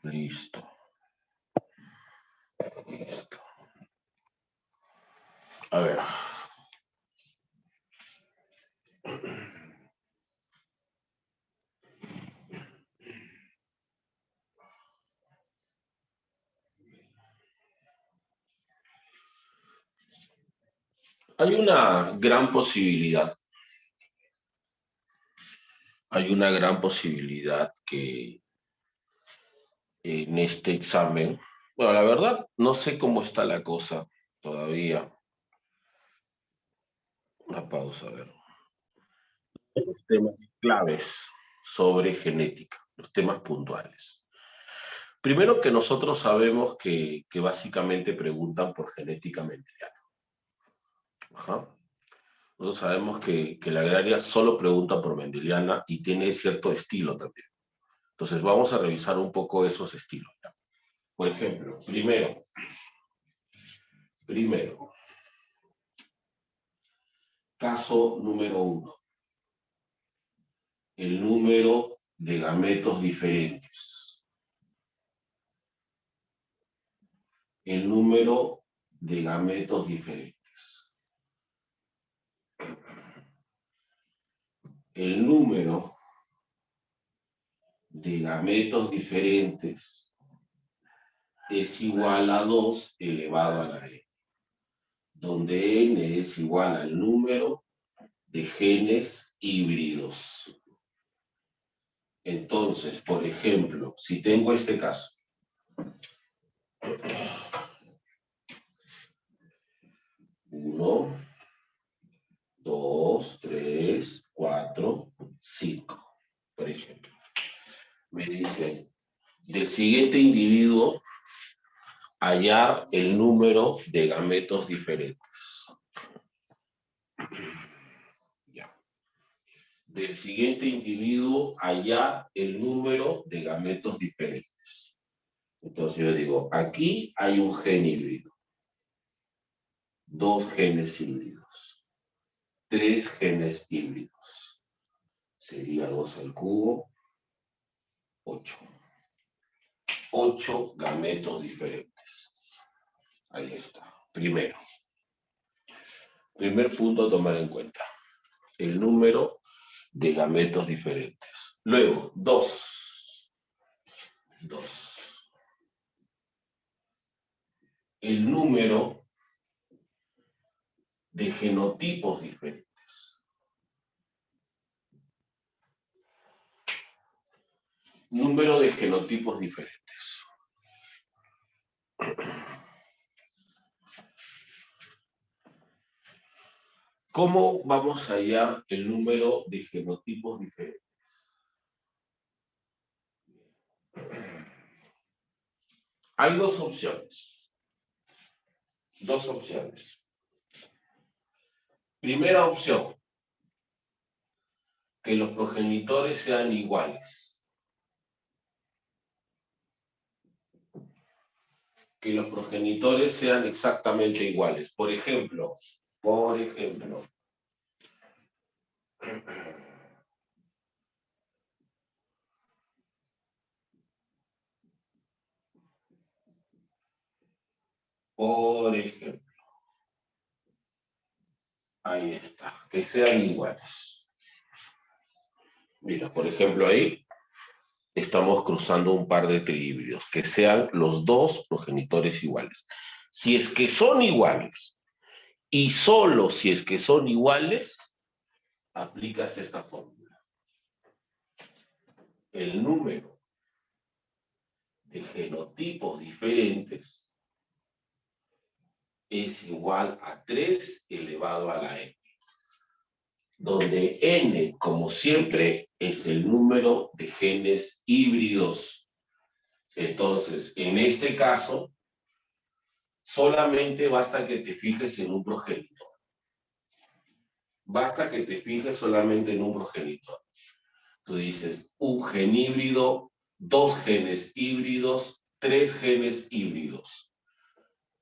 Listo. Listo. A ver. Hay una gran posibilidad. Hay una gran posibilidad que en este examen, bueno, la verdad, no sé cómo está la cosa todavía. Una pausa, a ver. Los temas claves sobre genética, los temas puntuales. Primero que nosotros sabemos que básicamente preguntan por genética mendeliana. Ajá. Nosotros sabemos que la agraria solo pregunta por mendeliana y tiene cierto estilo también. Entonces vamos a revisar un poco esos estilos. ¿Ya? Por ejemplo, primero, caso número 1. El número de gametos diferentes. El número de gametos diferentes. El número de gametos diferentes es igual a 2 elevado a la n, donde n es igual al número de genes híbridos. Entonces, por ejemplo, si tengo este caso, 1, 2, 3, 4, 5, por ejemplo. Me dice, del siguiente individuo, hallar el número de gametos diferentes. Ya. Del siguiente individuo, hallar el número de gametos diferentes. Entonces yo digo, aquí hay un gen híbrido, 2 genes híbridos, 3 genes híbridos. Sería 2 al cubo, 8. 8 gametos diferentes. Ahí está. Primer punto a tomar en cuenta. El número de gametos diferentes. Luego, 2. El número de genotipos diferentes. Número de genotipos diferentes. ¿Cómo vamos a hallar el número de genotipos diferentes? Hay dos opciones. Primera opción, que los progenitores sean iguales. Que los progenitores sean exactamente iguales. Por ejemplo, ahí está, que sean iguales. Mira, por ejemplo, ahí estamos cruzando un par de trihíbridos, que sean los dos progenitores iguales. Si es que son iguales, y solo si es que son iguales, aplicas esta fórmula. El número de genotipos diferentes es igual a 3 elevado a la n, donde n, como siempre, es el número de genes híbridos. Entonces, en este caso, solamente basta que te fijes en un progenitor. Basta que te fijes solamente en un progenitor. Tú dices, un gen híbrido, 2 genes híbridos, 3 genes híbridos.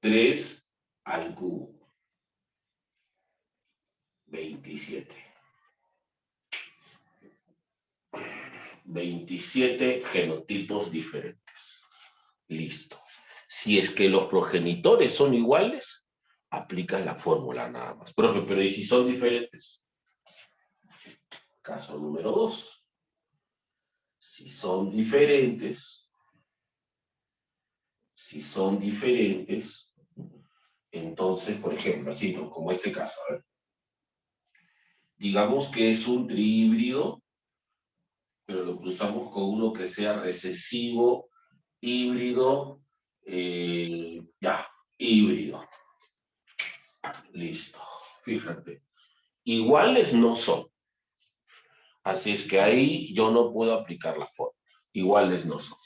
3 al cubo. 27. 27 genotipos diferentes. Listo. Si es que los progenitores son iguales, aplicas la fórmula nada más. Profe, pero ¿y si son diferentes? Caso número 2. Si son diferentes, entonces, por ejemplo, así, ¿no? Como este caso, a ver. Digamos que es un trihíbrido, pero lo cruzamos con uno que sea recesivo, híbrido, híbrido. Listo. Fíjate. Iguales no son. Así es que ahí yo no puedo aplicar la fórmula. Iguales no son.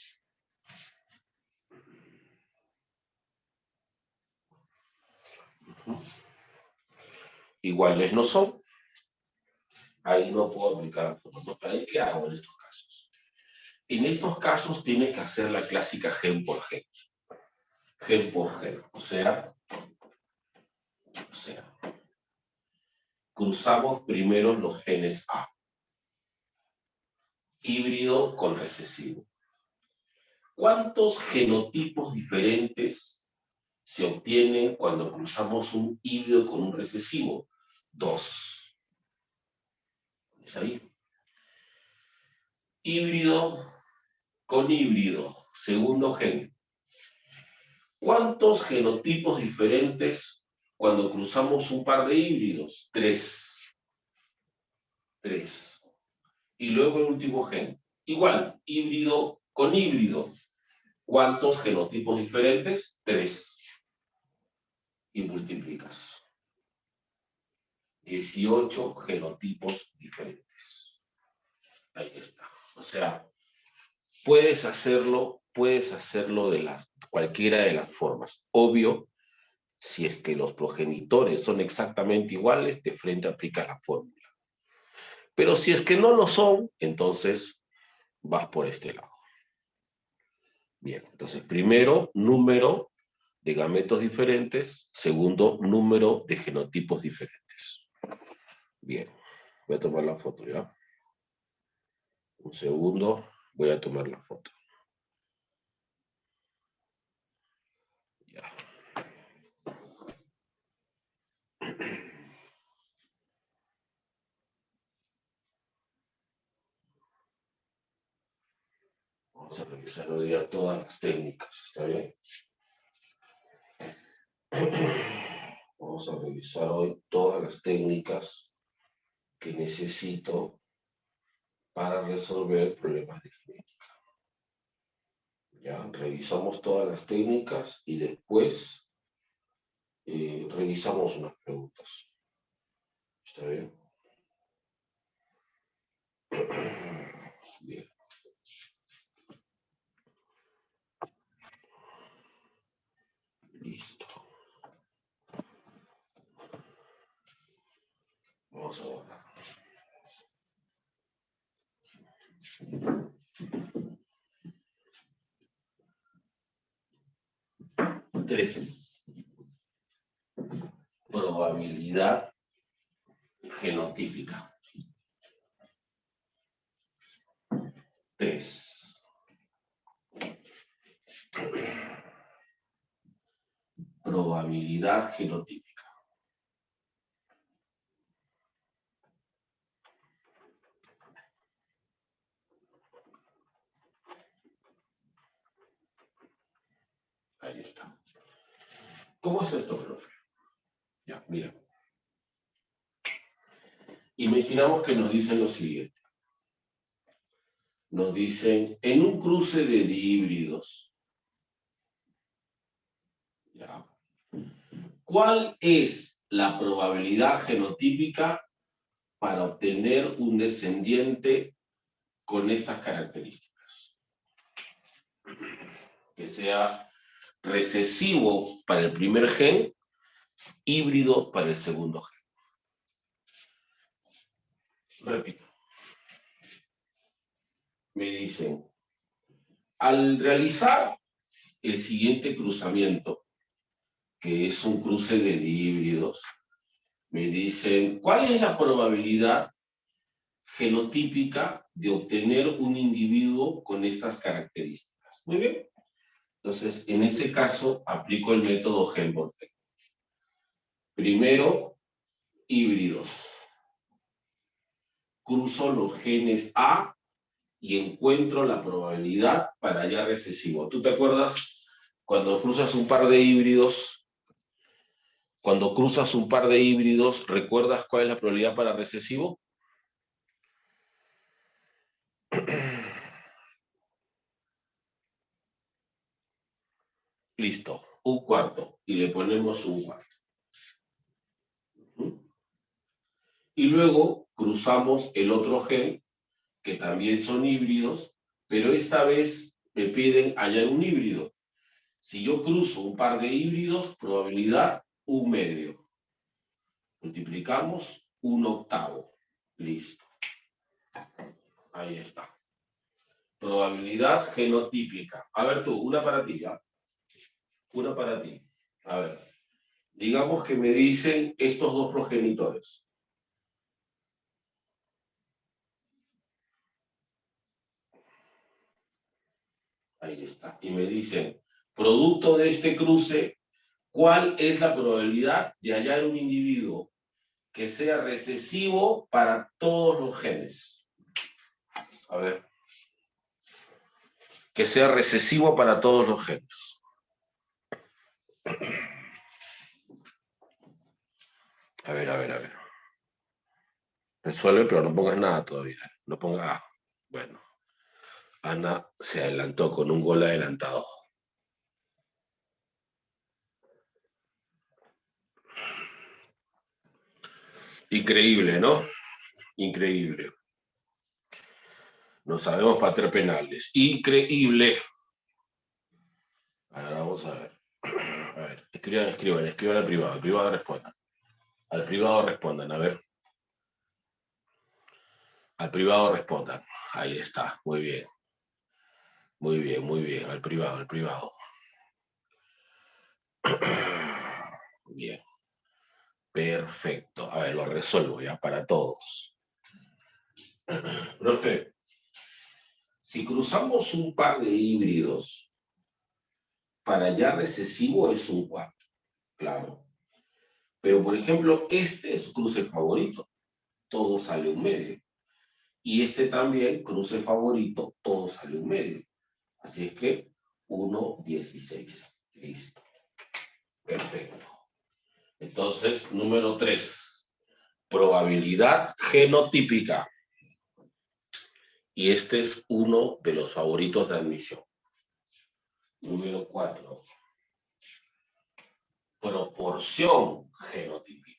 Iguales no son. Ahí no puedo aplicar la fórmula. ¿Ahí qué hago en estos casos? En estos casos tienes que hacer la clásica gen por gen. Gen por gen. O sea, cruzamos primero los genes A. Híbrido con recesivo. ¿Cuántos genotipos diferentes se obtienen cuando cruzamos un híbrido con un recesivo? 2. ¿Es ahí? Híbrido con híbrido, segundo gen. ¿Cuántos genotipos diferentes cuando cruzamos un par de híbridos? 3. 3. Y luego el último gen. Igual, híbrido con híbrido. ¿Cuántos genotipos diferentes? 3. Y multiplicas. 18 genotipos diferentes. Ahí está. O sea, puedes hacerlo de cualquiera de las formas. Obvio, si es que los progenitores son exactamente iguales, de frente aplica la fórmula. Pero si es que no lo son, entonces vas por este lado. Bien, entonces primero, número de gametos diferentes. Segundo, número de genotipos diferentes. Bien, voy a tomar la foto, ¿ya? Un segundo, voy a tomar la foto. Ya. Vamos a revisar hoy día todas las técnicas, ¿está bien? Vamos a revisar hoy todas las técnicas que necesito para resolver problemas de genética. Ya, revisamos todas las técnicas y después revisamos unas preguntas. ¿Está bien? Bien. Listo. Vamos a borrar. Tres. Probabilidad genotípica. 3. Probabilidad genotípica. Ahí está. ¿Cómo es esto, profe? Ya, mira. Imaginamos que nos dicen lo siguiente. Nos dicen, en un cruce de dihíbridos, ¿ya? ¿Cuál es la probabilidad genotípica para obtener un descendiente con estas características? Que sea recesivo para el primer gen, híbrido para el segundo gen. Repito. Me dicen, al realizar el siguiente cruzamiento, que es un cruce de dihíbridos, me dicen, ¿cuál es la probabilidad genotípica de obtener un individuo con estas características? Muy bien. Entonces, en ese caso, aplico el método gen por gen. Primero, híbridos. Cruzo los genes A y encuentro la probabilidad para hallar recesivo. ¿Tú te acuerdas cuando cruzas un par de híbridos? Cuando cruzas un par de híbridos, ¿recuerdas cuál es la probabilidad para recesivo? Listo, un cuarto. Y le ponemos un cuarto. Y luego cruzamos el otro gen, que también son híbridos, pero esta vez me piden hallar un híbrido. Si yo cruzo un par de híbridos, probabilidad 1/2. Multiplicamos 1/8. Listo. Ahí está. Probabilidad genotípica. A ver tú, una para ti, ¿ya? Una para ti. A ver. Digamos que me dicen estos dos progenitores. Ahí está. Y me dicen, producto de este cruce, ¿cuál es la probabilidad de hallar un individuo que sea recesivo para todos los genes? A ver. Que sea recesivo para todos los genes. A ver, a ver, a ver. Resuelve, pero no pongas nada todavía. No pongas A. Bueno, Ana se adelantó con un gol adelantado. Increíble, ¿no? Increíble. No sabemos patear penales. Increíble. Ahora vamos a ver. A ver, escriban al privado. Al privado respondan. Al privado respondan, a ver. Al privado respondan. Ahí está, muy bien. Muy bien, muy bien. Al privado, al privado. Bien. Perfecto. A ver, lo resuelvo ya para todos. Profe, si cruzamos un par de híbridos, para hallar recesivo es un cuarto, claro. Pero, por ejemplo, este es cruce favorito, todo sale 1/2. Y este también, cruce favorito, todo sale 1/2. Así es que 1/16. Listo. Perfecto. Entonces, número 3. Probabilidad genotípica. Y este es uno de los favoritos de admisión. Número 4. Proporción genotípica.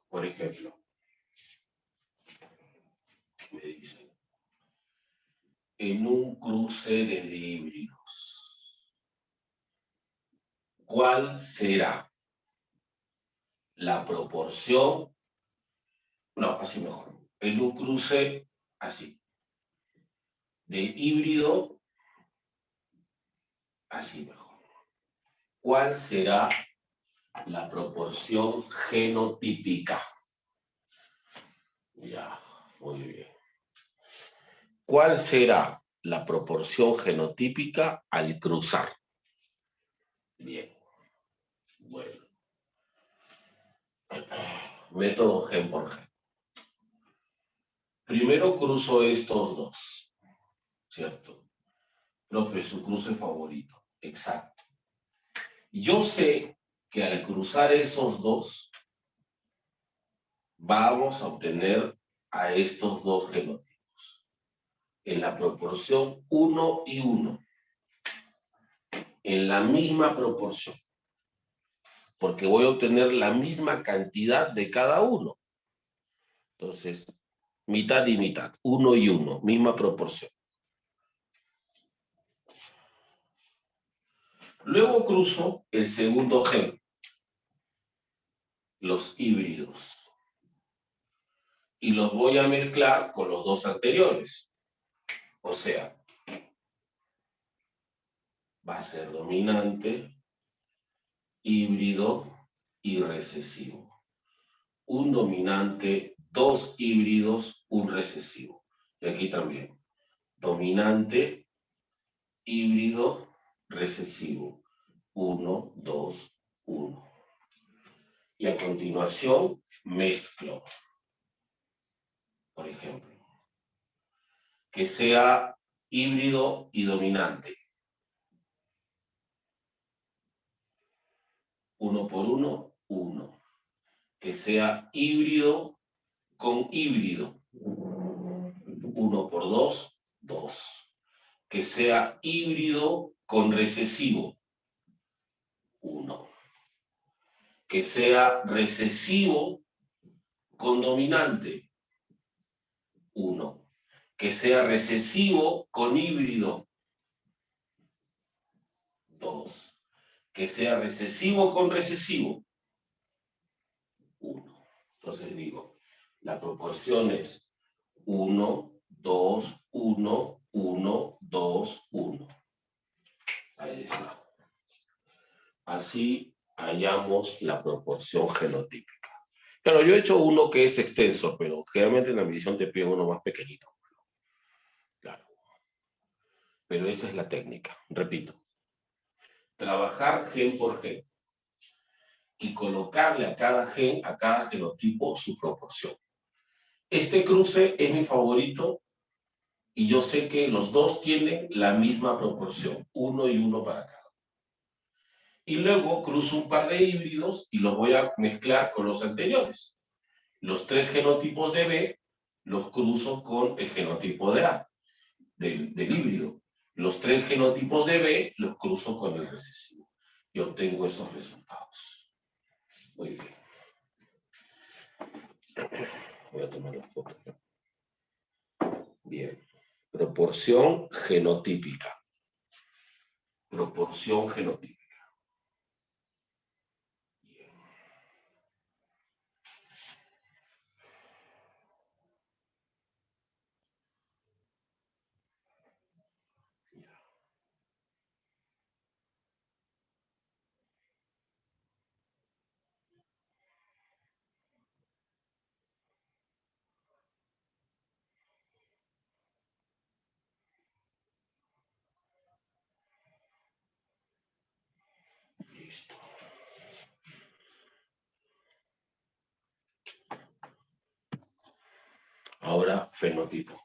Por ejemplo, me dicen, en un cruce de híbridos, ¿cuál será la proporción? No, así mejor. En un cruce así, de híbrido, así mejor. ¿Cuál será la proporción genotípica? Ya, muy bien. ¿Cuál será la proporción genotípica al cruzar? Bien. Bueno. Método gen por gen. Primero cruzo estos dos, ¿cierto? Profe, su cruce favorito. Exacto. Yo sé que al cruzar esos dos, vamos a obtener a estos dos genotipos en la proporción 1 y 1, en la misma proporción, porque voy a obtener la misma cantidad de cada uno. Entonces, mitad y mitad, 1 y 1, misma proporción. Luego cruzo el segundo gen, los híbridos, y los voy a mezclar con los dos anteriores. O sea, va a ser dominante, híbrido y recesivo. Un dominante, dos híbridos, un recesivo. Y aquí también. Dominante, híbrido, recesivo. 1, 2, 1. Y a continuación, mezclo. Por ejemplo, que sea híbrido y dominante. 1 por 1, 1. Que sea híbrido con híbrido. 1 por 2, 2. Que sea híbrido con recesivo. 1. Que sea recesivo con dominante. 1. Que sea recesivo con híbrido. 2. Que sea recesivo con recesivo. 1. Entonces digo, la proporción es 1, 2, 1, 1, 2, 1. Ahí está. Así hallamos la proporción genotípica. Claro, yo he hecho uno que es extenso, pero generalmente en la medición te piden uno más pequeñito. Claro. Pero esa es la técnica. Repito. Trabajar gen por gen. Y colocarle a cada gen, a cada genotipo, su proporción. Este cruce es mi favorito y yo sé que los dos tienen la misma proporción, 1 y 1 para cada. Y luego cruzo un par de híbridos y los voy a mezclar con los anteriores. Los 3 genotipos de B los cruzo con el genotipo de A, del híbrido. Los 3 genotipos de B los cruzo con el recesivo. Y obtengo esos resultados. Muy bien. Voy a tomar la foto. Bien. Proporción genotípica. Proporción genotípica. Bien. Listo. Ahora, fenotipo.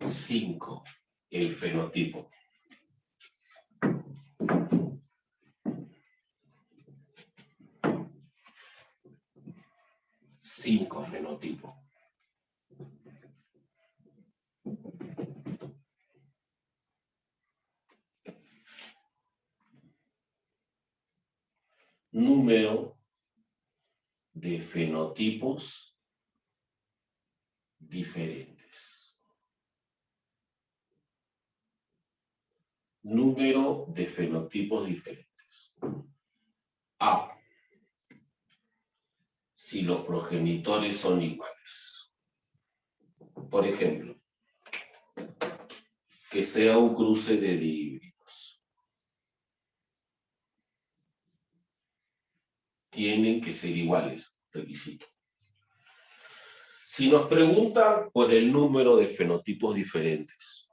5. El fenotipo. 5 fenotipo. Número de fenotipos diferentes. Número de fenotipos diferentes. A. Si los progenitores son iguales. Por ejemplo, que sea un cruce de dihíbridos. Tienen que ser iguales, requisito. Si nos preguntan por el número de fenotipos diferentes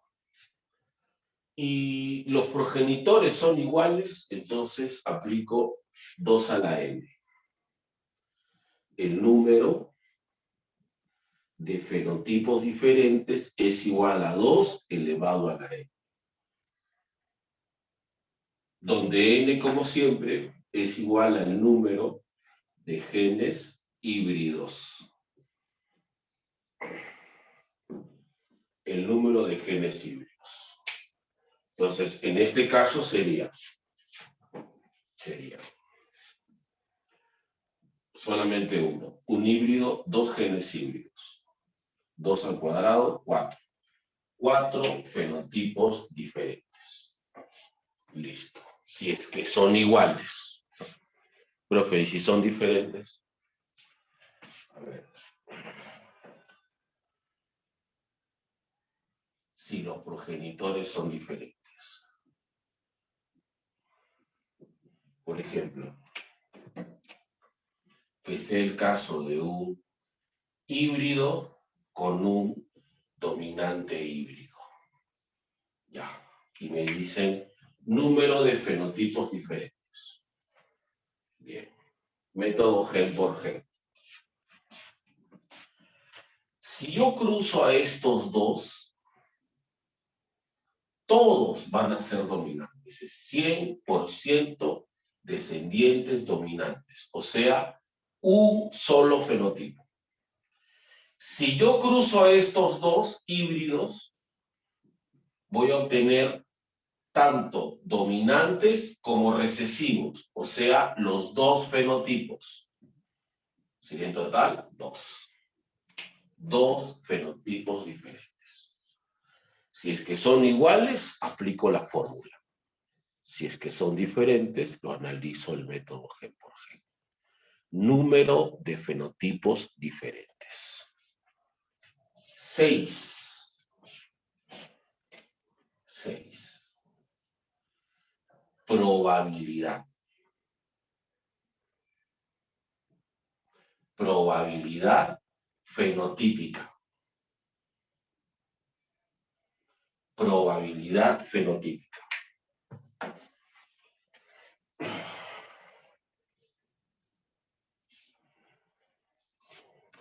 y los progenitores son iguales, entonces aplico 2 a la n. El número de fenotipos diferentes es igual a 2 elevado a la n. Donde n, como siempre, es igual al número de genes híbridos. El número de genes híbridos. Entonces, en este caso sería solamente uno. Un híbrido, 2 genes híbridos. 2 al cuadrado, 4. 4 fenotipos diferentes. Listo. Si es que son iguales. Profe, ¿y si son diferentes? A ver. si los progenitores son diferentes. Por ejemplo, que sea el caso de un híbrido con un dominante híbrido. Ya. Y me dicen número de fenotipos diferentes. Bien. Método gen por gen. Si yo cruzo a estos dos, todos van a ser dominantes. Es 100% descendientes dominantes. O sea, un solo fenotipo. Si yo cruzo a estos dos híbridos, voy a obtener tanto dominantes como recesivos, o sea, los dos fenotipos. Sería en total 2. 2 fenotipos diferentes. Si es que son iguales, aplico la fórmula. Si es que son diferentes, lo analizo el método gen por gen. Número de fenotipos diferentes. 6. Probabilidad. Probabilidad fenotípica. Probabilidad fenotípica.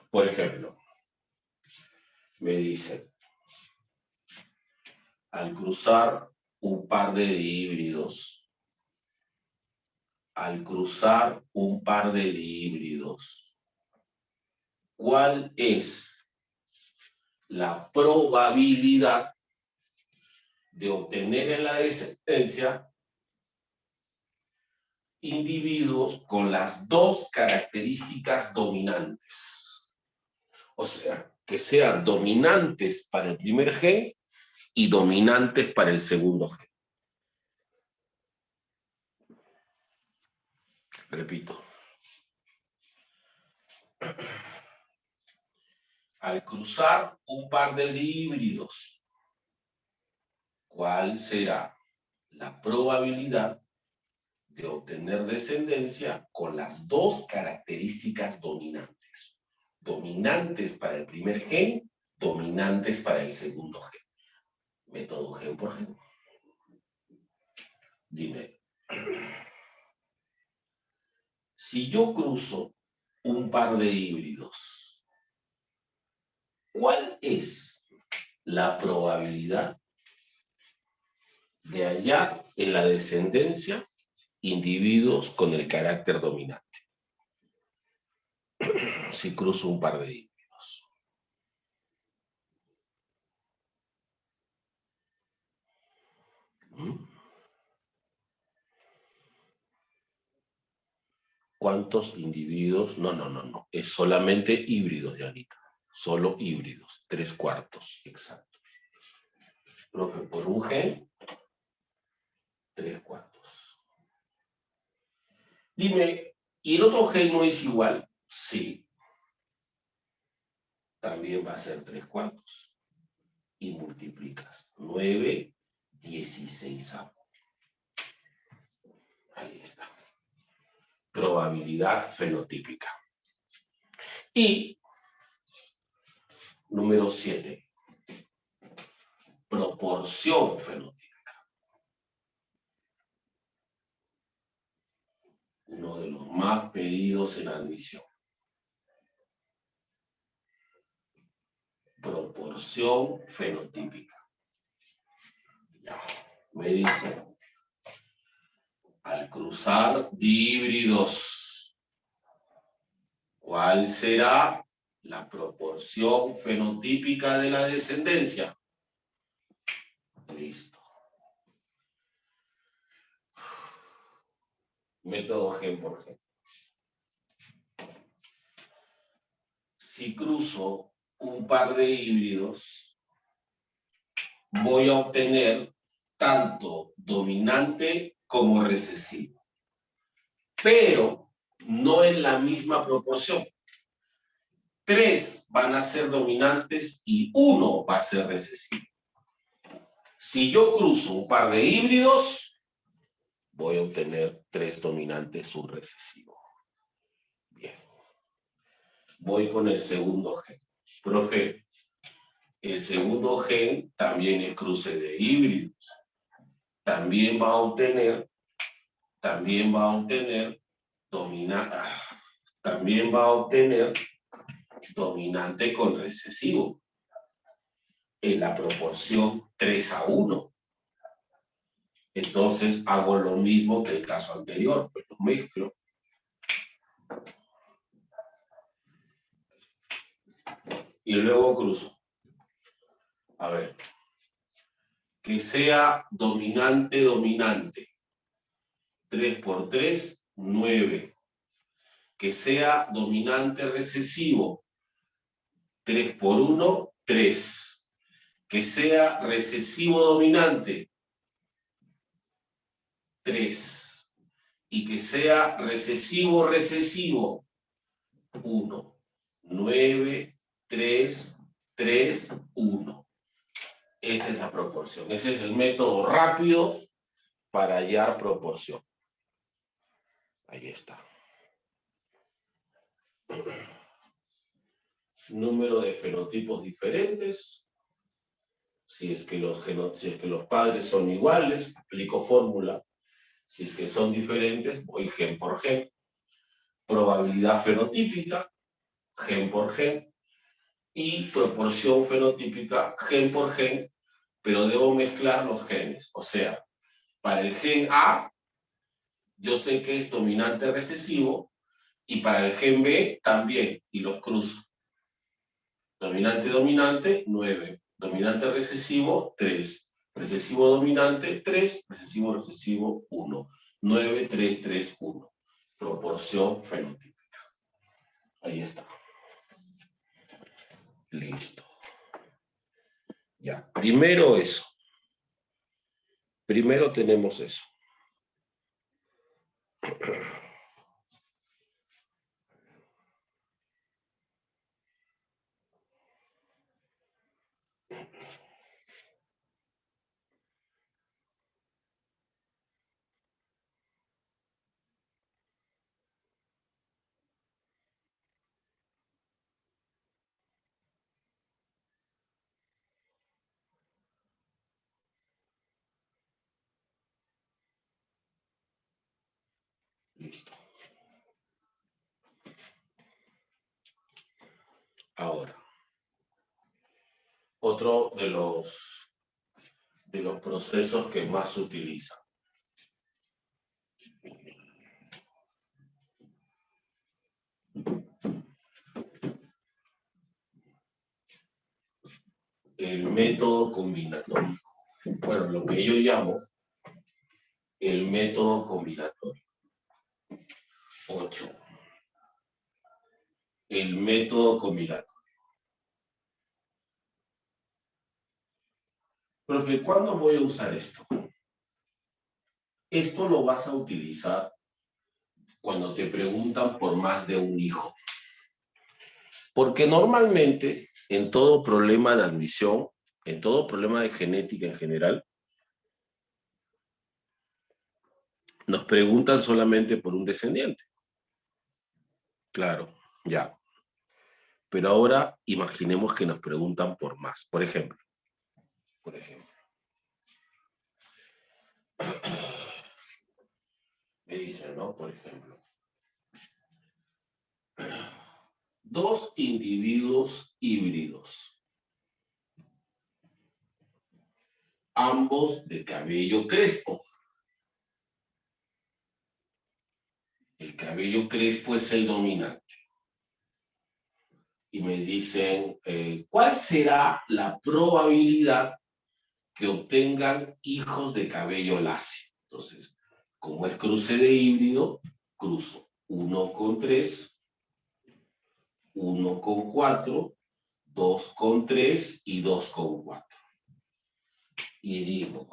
Por ejemplo, me dicen, al cruzar un par de híbridos, ¿cuál es la probabilidad de obtener en la descendencia individuos con las dos características dominantes? O sea, que sean dominantes para el primer gen y dominantes para el segundo gen. Repito. Al cruzar un par de híbridos, ¿cuál será la probabilidad de obtener descendencia con las dos características dominantes? Dominantes para el primer gen, dominantes para el segundo gen. Método gen por gen. Dime, si yo cruzo un par de híbridos, ¿cuál es la probabilidad de hallar en la descendencia individuos con el carácter dominante? Si cruzo un par de híbridos. ¿Cuántos individuos? No. Es solamente híbridos, Janita. Solo híbridos. 3/4. Exacto. Profe, por un gen, 3/4. Dime, ¿y el otro gen no es igual? Sí. También va a ser 3/4. Y multiplicas. 9, 16. Ahí está. Probabilidad fenotípica. Y número 7. Proporción fenotípica. Uno de los más pedidos en admisión. Proporción fenotípica. Ya, me dice, al cruzar híbridos, ¿cuál será la proporción fenotípica de la descendencia? Listo. Método gen por gen. Si cruzo un par de híbridos, voy a obtener tanto dominante como recesivo, pero no en la misma proporción. 3 van a ser dominantes y 1 va a ser recesivo. Si yo cruzo un par de híbridos, voy a obtener 3 dominantes, un recesivo. Bien. Voy con el segundo gen. Profe, el segundo gen también es cruce de híbridos. También va a obtener dominante con recesivo en la proporción 3:1. Entonces hago lo mismo que el caso anterior, pues lo mezclo. Y luego cruzo. A ver. Que sea dominante, dominante. 3 por 3, 9. Que sea dominante recesivo. 3 por 1, 3. Que sea recesivo dominante. 3. Y que sea recesivo recesivo. 1. 9, 3, 3, 1. Esa es la proporción. Ese es el método rápido para hallar proporción. Ahí está. Número de fenotipos diferentes. Si es que los padres son iguales, aplico fórmula. Si es que son diferentes, voy gen por gen. Probabilidad fenotípica, gen por gen. Y proporción fenotípica, gen por gen, pero debo mezclar los genes. O sea, para el gen A, yo sé que es dominante recesivo, y para el gen B también, y los cruzo. Dominante, dominante, 9. Dominante recesivo, 3. Recesivo dominante, 3. Recesivo recesivo, 1. 9, 3, 3, 1. Proporción fenotípica. Ahí está. Listo. Ya, primero eso. Primero tenemos eso. Listo. Ahora, otro de los procesos que más se utiliza. El método combinatorio. Bueno, lo que yo llamo el método combinatorio. 8. El método combinatorio. Profe, ¿cuándo voy a usar esto? Esto lo vas a utilizar cuando te preguntan por más de un hijo. Porque normalmente en todo problema de admisión, en todo problema de genética en general, nos preguntan solamente por un descendiente. Claro, ya. Pero ahora imaginemos que nos preguntan por más. Por ejemplo. Me dicen, ¿no? Por ejemplo. 2 individuos híbridos. Ambos de cabello crespo. El cabello crespo es el dominante. Y me dicen, ¿cuál será la probabilidad que obtengan hijos de cabello lacio? Entonces, como es cruce de híbrido, cruzo 1 con 3, 1 con 4, 2 con 3 y 2 con 4. Y digo,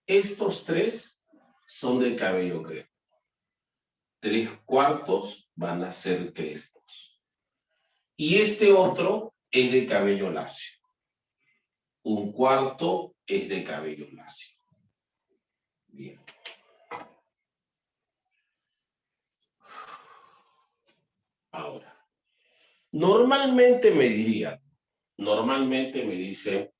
estos 3 son de cabello crespo. 3/4 van a ser crespos. Y este otro es de cabello lacio. Un cuarto es de cabello lacio. Bien. Ahora, normalmente me dicen,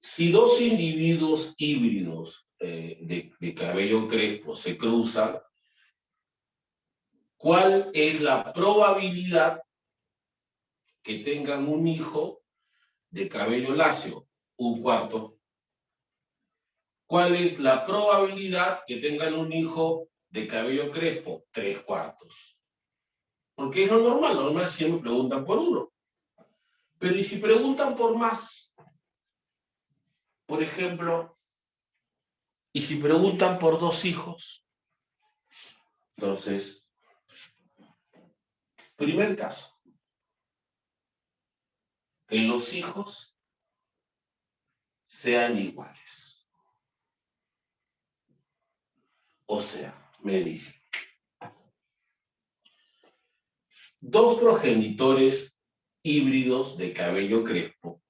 si dos individuos híbridos de cabello crespo se cruzan, ¿cuál es la probabilidad que tengan un hijo de cabello lacio? Un cuarto. ¿Cuál es la probabilidad que tengan un hijo de cabello crespo? 3/4. Porque es lo normal siempre preguntan por uno. Pero ¿y si preguntan por más? Por ejemplo, ¿y si preguntan por 2 hijos? Entonces, primer caso, que los hijos sean iguales. O sea, me dice, 2 progenitores híbridos de cabello crespo,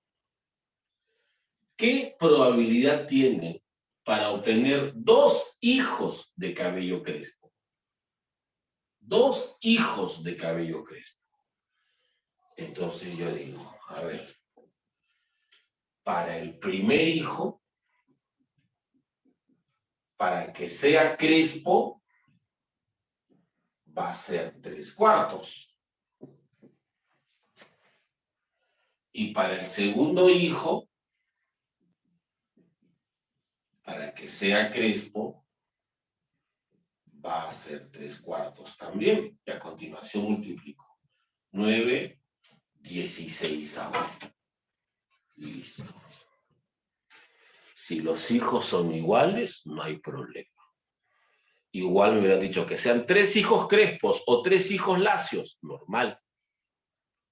¿qué probabilidad tienen para obtener 2 hijos de cabello crespo? 2 hijos de cabello crespo. Entonces yo digo, a ver, para el primer hijo, para que sea crespo, va a ser 3/4. Y para el segundo hijo, para que sea crespo, va a ser 3/4 también. Y a continuación multiplico. 9, 16. Listo. Si los hijos son iguales, no hay problema. Igual me hubieran dicho que sean 3 hijos crespos o 3 hijos lacios, normal.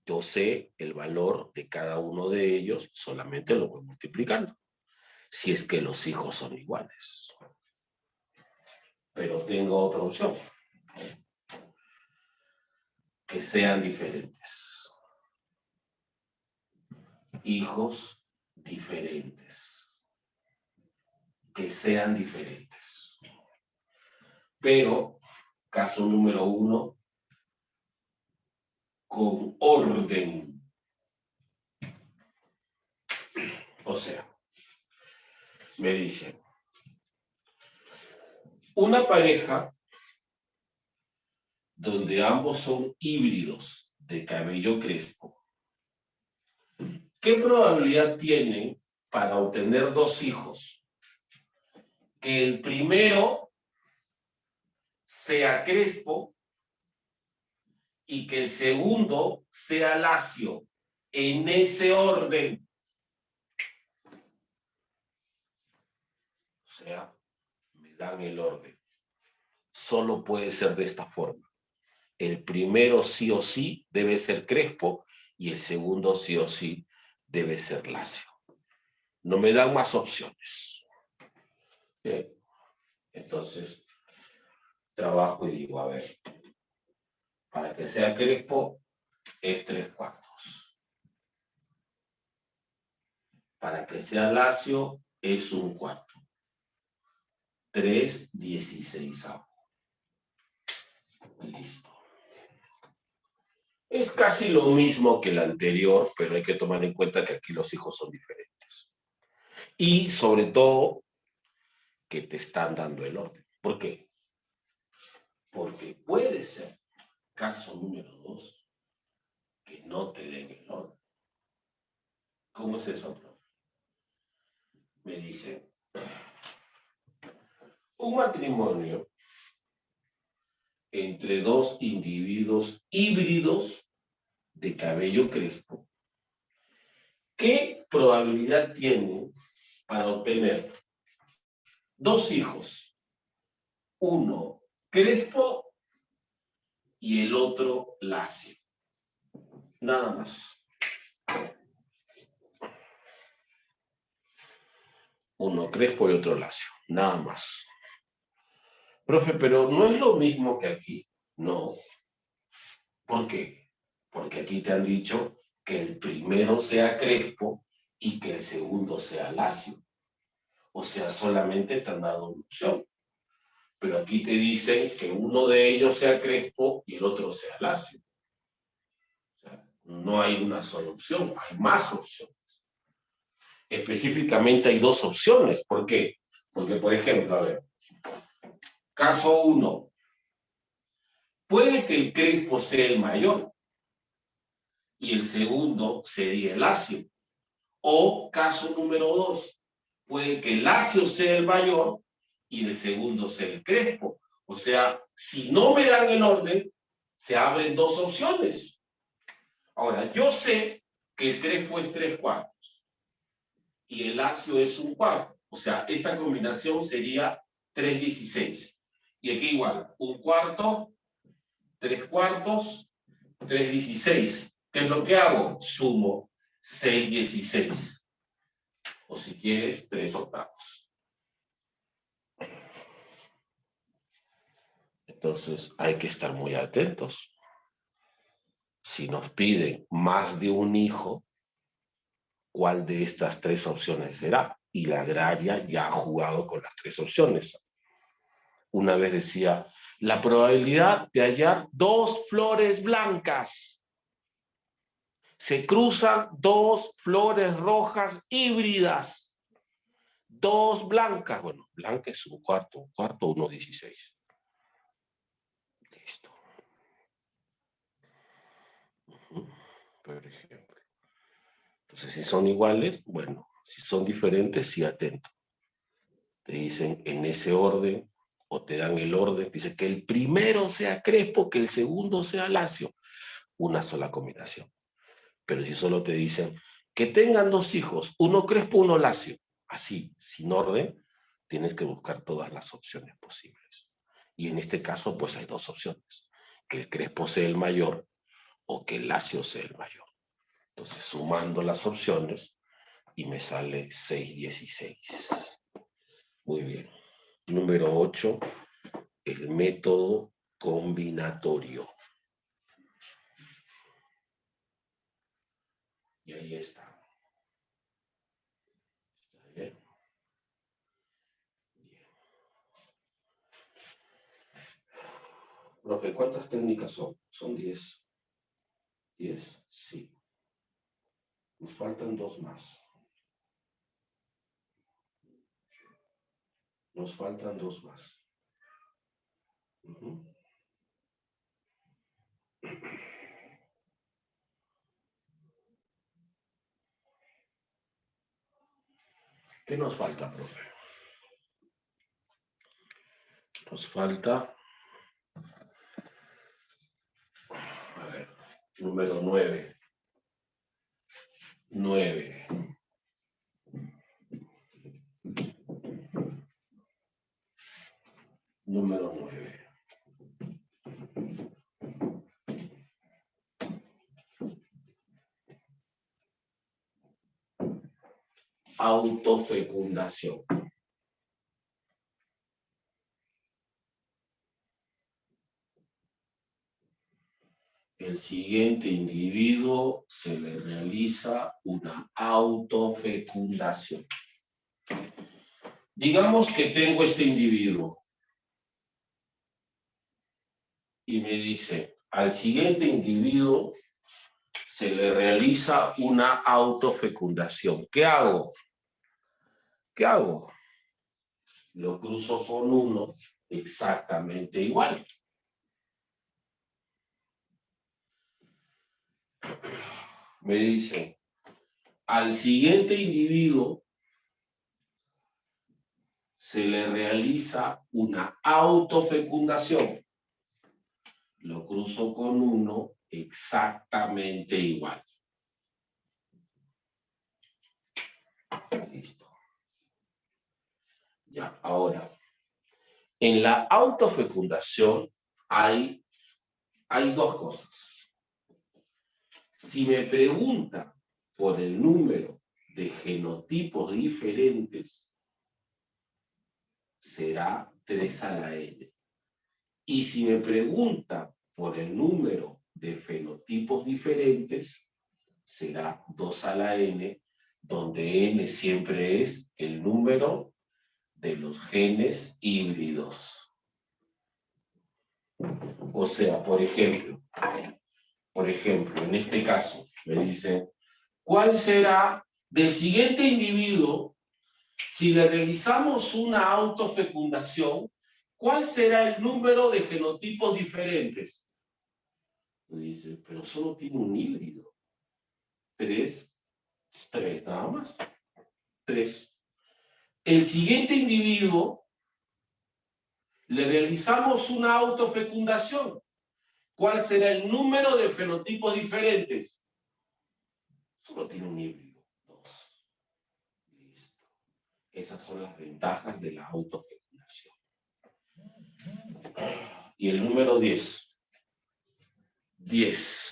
Yo sé el valor de cada uno de ellos, solamente lo voy multiplicando. Si es que los hijos son iguales. Pero tengo otra opción. Que sean diferentes. Hijos diferentes. Que sean diferentes. Pero, caso número 1, con orden. O sea, me dicen, una pareja donde ambos son híbridos de cabello crespo, ¿qué probabilidad tienen para obtener 2 hijos? Que el primero sea crespo y que el segundo sea lacio, en ese orden. O sea, me dan el orden. Solo puede ser de esta forma. El primero sí o sí debe ser crespo y el segundo sí o sí debe ser lacio. No me dan más opciones. Bien. Entonces, trabajo y digo, a ver, para que sea crespo es 3/4. Para que sea lacio es 1/4. 3/16. Listo. Es casi lo mismo que el anterior, pero hay que tomar en cuenta que aquí los hijos son diferentes. Y sobre todo, que te están dando el orden. ¿Por qué? Porque puede ser, caso número 2, que no te den el orden. ¿Cómo es eso, profe? Me dice, un matrimonio entre 2 individuos híbridos de cabello crespo, ¿qué probabilidad tiene para obtener 2 hijos? Uno crespo y el otro lacio. Nada más. Uno crespo y otro lacio. Nada más. Profe, pero no es lo mismo que aquí. No. ¿Por qué? Porque aquí te han dicho que el primero sea crespo y que el segundo sea lacio. O sea, solamente te han dado una opción. Pero aquí te dicen que uno de ellos sea crespo y el otro sea lacio. O sea, no hay una sola opción, hay más opciones. Específicamente hay dos opciones. ¿Por qué? Porque, por ejemplo, a ver, caso 1, puede que el crespo sea el mayor y el segundo sería el lacio. O caso número 2, puede que el lacio sea el mayor y el segundo sea el crespo. O sea, si no me dan el orden, se abren dos opciones. Ahora, yo sé que el crespo es 3/4 y el lacio es 1/4. O sea, esta combinación sería 3/16. Y aquí igual, 1/4, 3/4, 3/16. ¿Qué es lo que hago? Sumo 6/16. O si quieres, 3/8. Entonces hay que estar muy atentos. Si nos piden más de un hijo, ¿cuál de estas tres opciones será? Y la agraria ya ha jugado con las tres opciones. Una vez decía, la probabilidad de hallar 2 flores blancas. Se cruzan 2 flores rojas híbridas. 2 blancas. Bueno, blanca es 1/4, 1/16. Listo. Por ejemplo. Entonces, si son iguales, bueno, si son diferentes, sí atento. Te dicen en ese orden, o te dan el orden, dice que el primero sea crespo, que el segundo sea lacio. Una sola combinación. Pero si solo te dicen que tengan 2 hijos, uno crespo, uno lacio, así, sin orden, tienes que buscar todas las opciones posibles. Y en este caso, pues hay 2 opciones. Que el crespo sea el mayor o que el lacio sea el mayor. Entonces, sumando las opciones, y me sale 6/16. Muy bien. Número 8, el método combinatorio. Y ahí está. ¿Está bien? Bien. Profe, ¿cuántas técnicas son? Son 10. ¿10? Sí. Nos faltan 2 más. Nos faltan 2 más. ¿Qué nos falta, profe? Nos falta, a ver, número 9. 9. Número 9. Autofecundación. El siguiente individuo se le realiza una autofecundación. Digamos que tengo este individuo y me dice, al siguiente individuo se le realiza una autofecundación. ¿Qué hago? ¿Qué hago? Lo cruzo con uno exactamente igual. Me dice, al siguiente individuo se le realiza una autofecundación. Lo cruzo con uno exactamente igual. Listo. Ya, ahora, en la autofecundación hay 2 cosas. Si me pregunta por el número de genotipos diferentes, será 3 a la n. Y si me pregunta por el número de fenotipos genotipos diferentes será 2 a la n, donde n siempre es el número de los genes híbridos. O sea, por ejemplo, en este caso, me dicen, ¿cuál será del siguiente individuo, si le realizamos una autofecundación, cuál será el número de genotipos diferentes? Me dice, pero solo tiene un híbrido. 3 nada más. 3. El siguiente individuo, le realizamos una autofecundación. ¿Cuál será el número de fenotipos diferentes? Solo tiene un híbrido. 2. Listo. Esas son las ventajas de la autofecundación. Y el número 10. 10.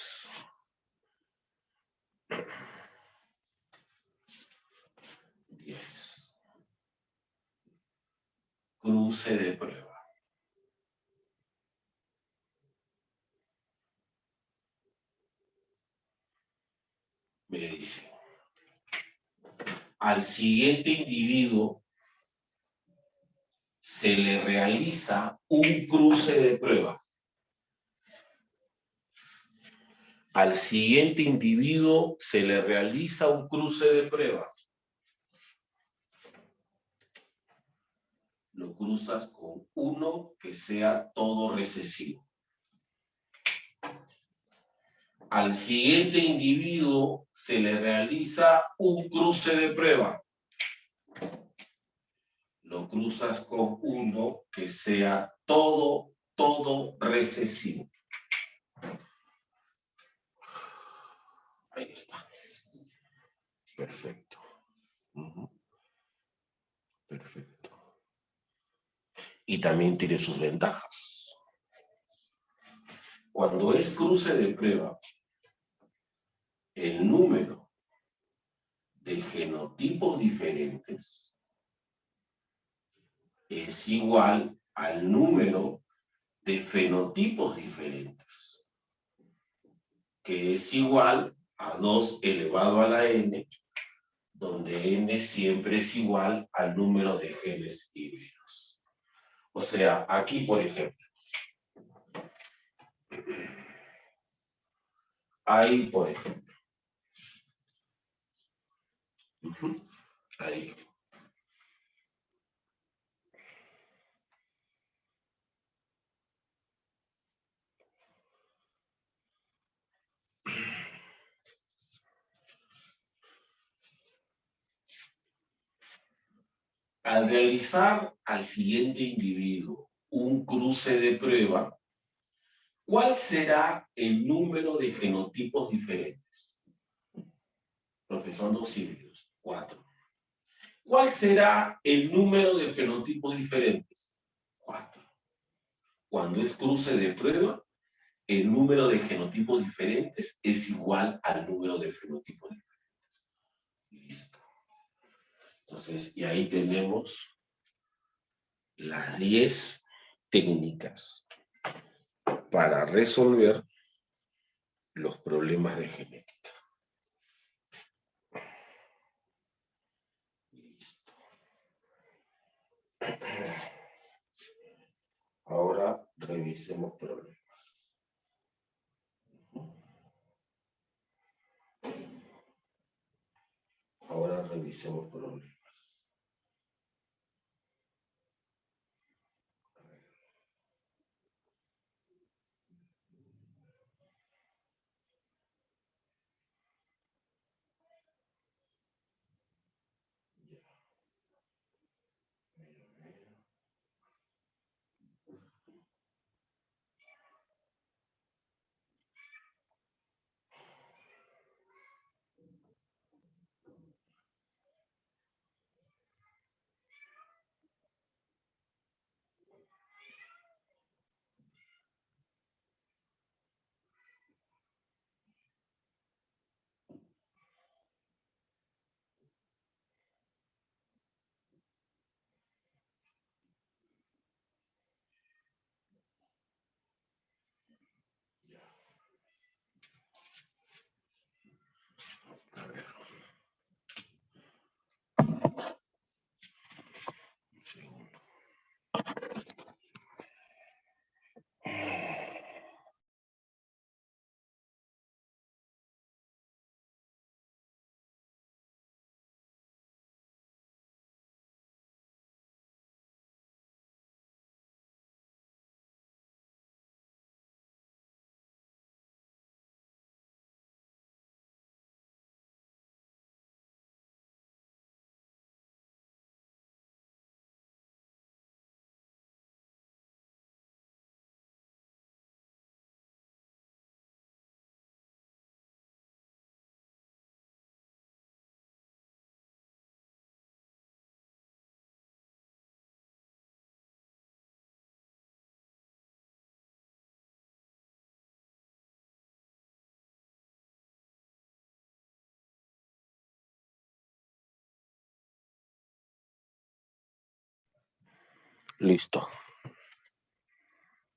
10. Cruce de prueba. Me dice, al siguiente individuo se le realiza un cruce de pruebas. Al siguiente individuo se le realiza un cruce de pruebas. Lo cruzas con uno que sea todo recesivo. Al siguiente individuo se le realiza un cruce de prueba. Lo cruzas con uno que sea todo recesivo. Ahí está. Perfecto. Perfecto. Y también tiene sus ventajas. Cuando es cruce de prueba, el número de genotipos diferentes es igual al número de fenotipos diferentes, que es igual a 2 elevado a la n, donde n siempre es igual al número de genes híbridos. O sea, aquí, por ejemplo, ahí, por ejemplo, ahí. Al realizar al siguiente individuo un cruce de prueba, ¿cuál será el número de genotipos diferentes? Porque son 2 híbridos, 4. ¿Cuál será el número de fenotipos diferentes? 4. Cuando es cruce de prueba, el número de genotipos diferentes es igual al número de fenotipos diferentes. Listo. Entonces, y ahí tenemos las 10 técnicas para resolver los problemas de genética. Listo. Ahora revisemos problemas. Ahora revisemos problemas. Listo.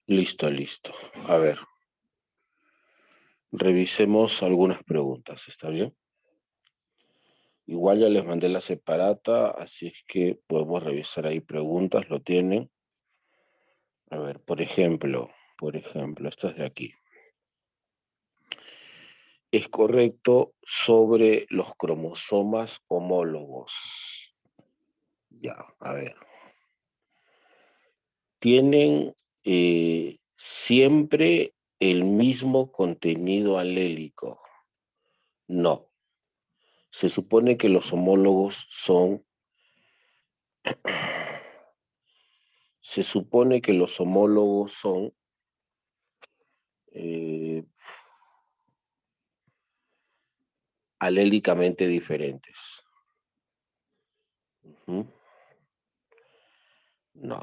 Listo. A ver, revisemos algunas preguntas, ¿está bien? Igual ya les mandé la separata, así es que podemos revisar ahí preguntas, lo tienen. A ver, por ejemplo, estas de aquí. Es correcto sobre los cromosomas homólogos. Ya, a ver. Tienen siempre el mismo contenido alélico. No. Se supone que los homólogos son se supone que los homólogos son eh, alélicamente diferentes. Ujú. No.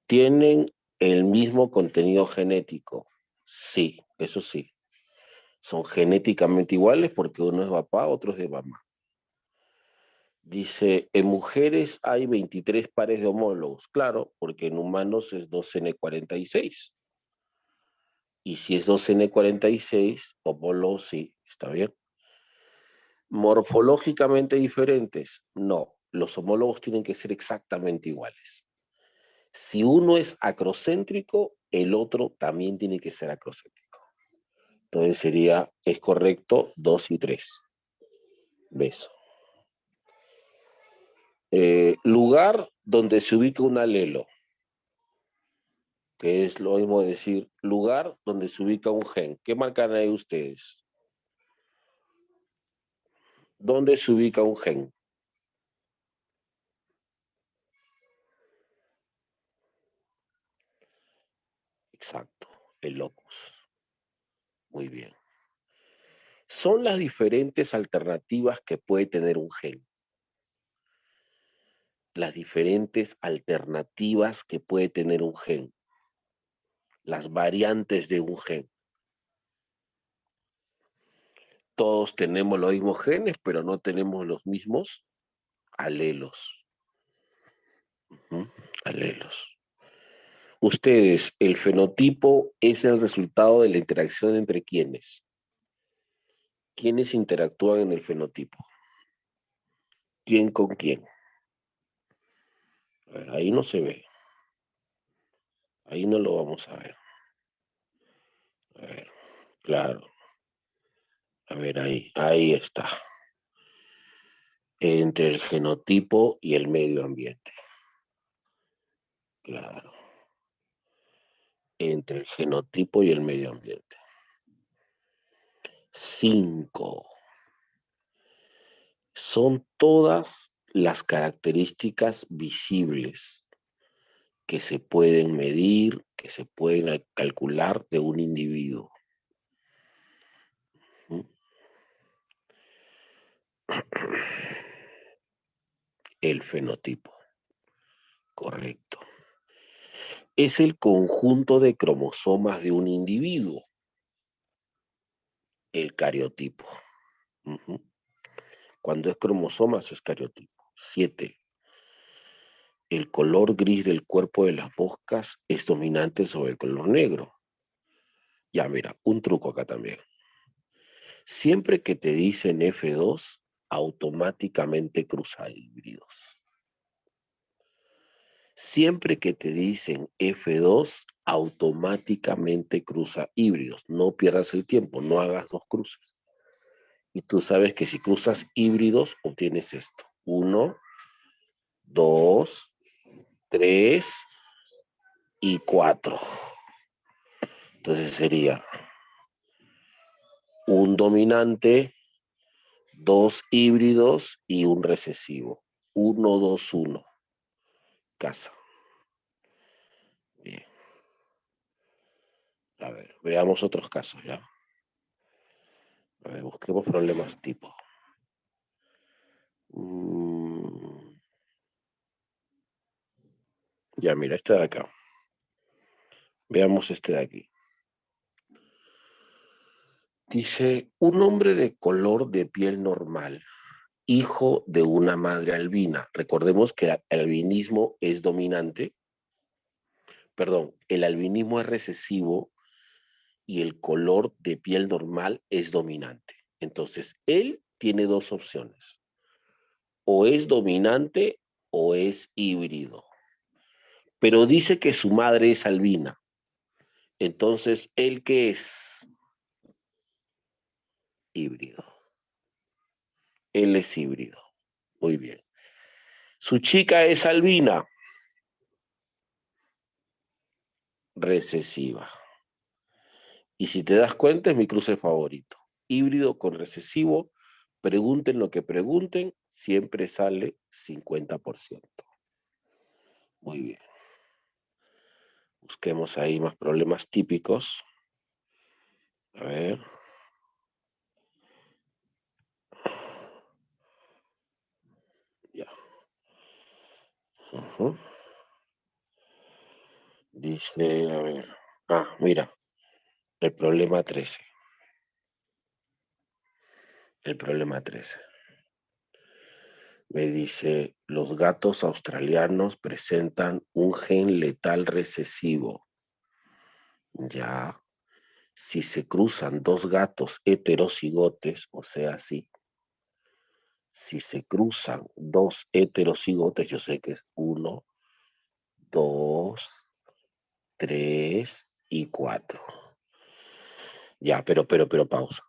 ¿Tienen el mismo contenido genético? Sí, eso sí. Son genéticamente iguales porque uno es papá, otro es de mamá. Dice, en mujeres hay 23 pares de homólogos. Claro, porque en humanos es 2N46. Y si es 2N46, homólogos sí, está bien. Morfológicamente diferentes, no. Los homólogos tienen que ser exactamente iguales. Si uno es acrocéntrico, el otro también tiene que ser acrocéntrico. Entonces es correcto 2 y 3. Beso. Lugar donde se ubica un alelo, que es lo mismo de decir lugar donde se ubica un gen. ¿Qué marcan ahí ustedes? ¿Dónde se ubica un gen? Exacto, el locus. Muy bien. Son las diferentes alternativas que puede tener un gen. Las diferentes alternativas que puede tener un gen. Las variantes de un gen. Todos tenemos los mismos genes, pero no tenemos los mismos alelos. Alelos. Ustedes, el fenotipo es el resultado de la interacción entre quiénes. ¿Quiénes interactúan en el fenotipo? ¿Quién con quién? A ver, ahí no se ve. Ahí no lo vamos a ver. A ver, claro. A ver, ahí está. Entre el genotipo y el medio ambiente. Claro. Entre el genotipo y el medio ambiente. 5. Son todas las características visibles que se pueden medir, que se pueden calcular de un individuo. El fenotipo. Correcto. Es el conjunto de cromosomas de un individuo. El cariotipo. Cuando es cromosomas es cariotipo. 7. El color gris del cuerpo de las moscas es dominante sobre el color negro. Ya, mira, un truco acá también. Siempre que te dicen F2, automáticamente cruza híbridos. Siempre que te dicen F2, automáticamente cruza híbridos. No pierdas el tiempo, no hagas dos cruces. Y tú sabes que si cruzas híbridos, obtienes esto. 1, 2, 3 y 4. Entonces sería un dominante, 2 híbridos y un recesivo. 1, 2, 1. Casa. Bien. A ver, veamos otros casos, ¿ya? A ver, busquemos problemas tipo. Ya, mira, este de acá. Veamos este de aquí. Dice, un hombre de color de piel normal hijo de una madre albina. Recordemos que el albinismo es dominante, perdón, el albinismo es recesivo y el color de piel normal es dominante. Entonces, él tiene dos opciones. O es dominante o es híbrido. Pero dice que su madre es albina. Entonces, ¿él qué es? Híbrido. Él es híbrido. Muy bien. Su chica es albina. Recesiva. Y si te das cuenta, es mi cruce favorito. Híbrido con recesivo. Pregunten lo que pregunten, siempre sale 50%. Muy bien. Busquemos ahí más problemas típicos. A ver. Ya. Dice, a ver. Ah, mira. El problema 13. El problema 13. Me dice, los gatos australianos presentan un gen letal recesivo. Ya. Si se cruzan dos gatos heterocigotes, o sea, si se cruzan dos heterocigotes, yo sé que es 1, 2, 3 y 4. Ya, pero, pausa.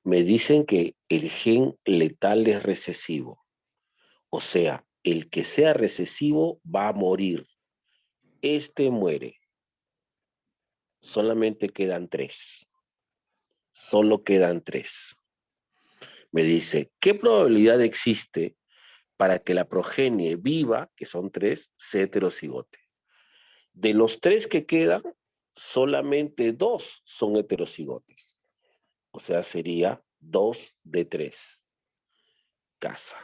Me dicen que el gen letal es recesivo. O sea, el que sea recesivo va a morir. Este muere. Solamente quedan 3. Solo quedan 3. Me dice, ¿qué probabilidad existe para que la progenie viva, que son 3, sea heterocigote? De los 3 que quedan, solamente 2 son heterocigotes. O sea, sería 2 de 3. Casa.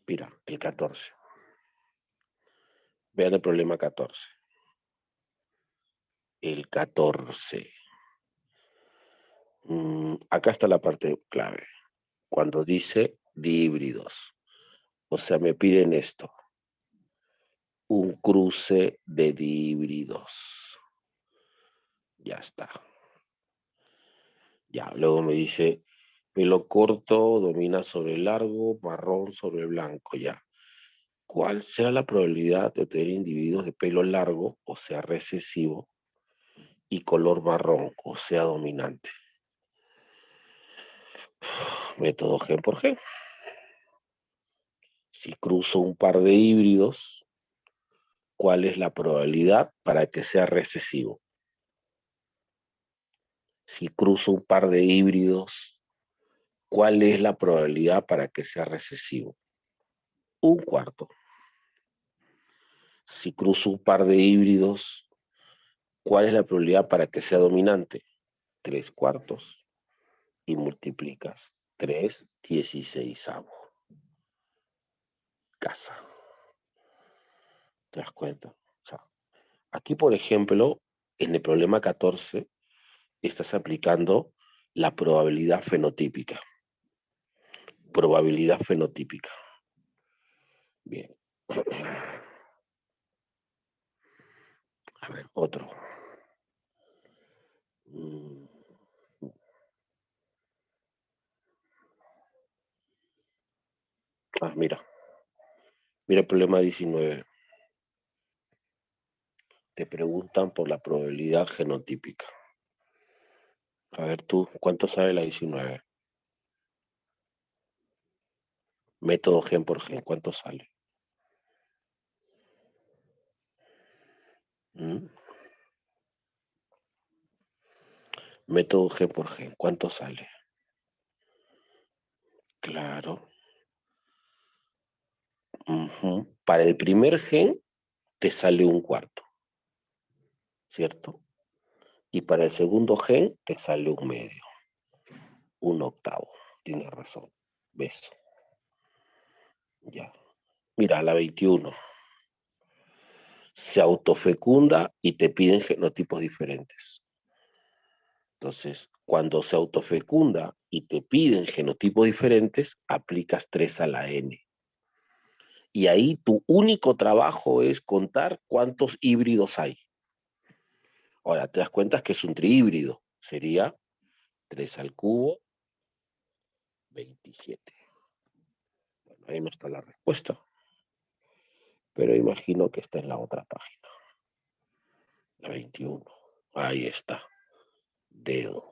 Mira, el 14. Vean el problema 14. El 14. Acá está la parte clave. Cuando dice dihíbridos. O sea, me piden esto. Un cruce de dihíbridos. Ya está. Ya, luego me dice, pelo corto domina sobre el largo, marrón sobre el blanco, ya. ¿Cuál será la probabilidad de tener individuos de pelo largo, o sea, recesivo, y color marrón, o sea, dominante? Método gen por gen. Si cruzo un par de híbridos, ¿cuál es la probabilidad para que sea recesivo? Si cruzo un par de híbridos, ¿cuál es la probabilidad para que sea recesivo? 1/4. Si cruzo un par de híbridos, ¿cuál es la probabilidad para que sea dominante? 3/4. Y multiplicas 3/16. Casa. ¿Te das cuenta? O sea, aquí, por ejemplo, en el problema 14, estás aplicando la probabilidad fenotípica. Probabilidad fenotípica. Bien. A ver, otro. Mira. Mira el problema 19. Te preguntan por la probabilidad genotípica. A ver tú, ¿cuánto sabe la 19? Método gen por gen, ¿cuánto sale? ¿Mm? Método gen por gen, ¿cuánto sale? Claro. Para el primer gen te sale 1/4, ¿cierto? Y para el segundo gen te sale 1/2, 1/8. Tienes razón. ¿Ves? Ya. Mira, la 21. Se autofecunda y te piden genotipos diferentes. Entonces, cuando se autofecunda y te piden genotipos diferentes, aplicas 3 a la N. Y ahí tu único trabajo es contar cuántos híbridos hay. Ahora, te das cuenta que es un trihíbrido. Sería 3 al cubo, 27. Bueno, ahí no está la respuesta. Pero imagino que está en la otra página. La 21. Ahí está. Dedo.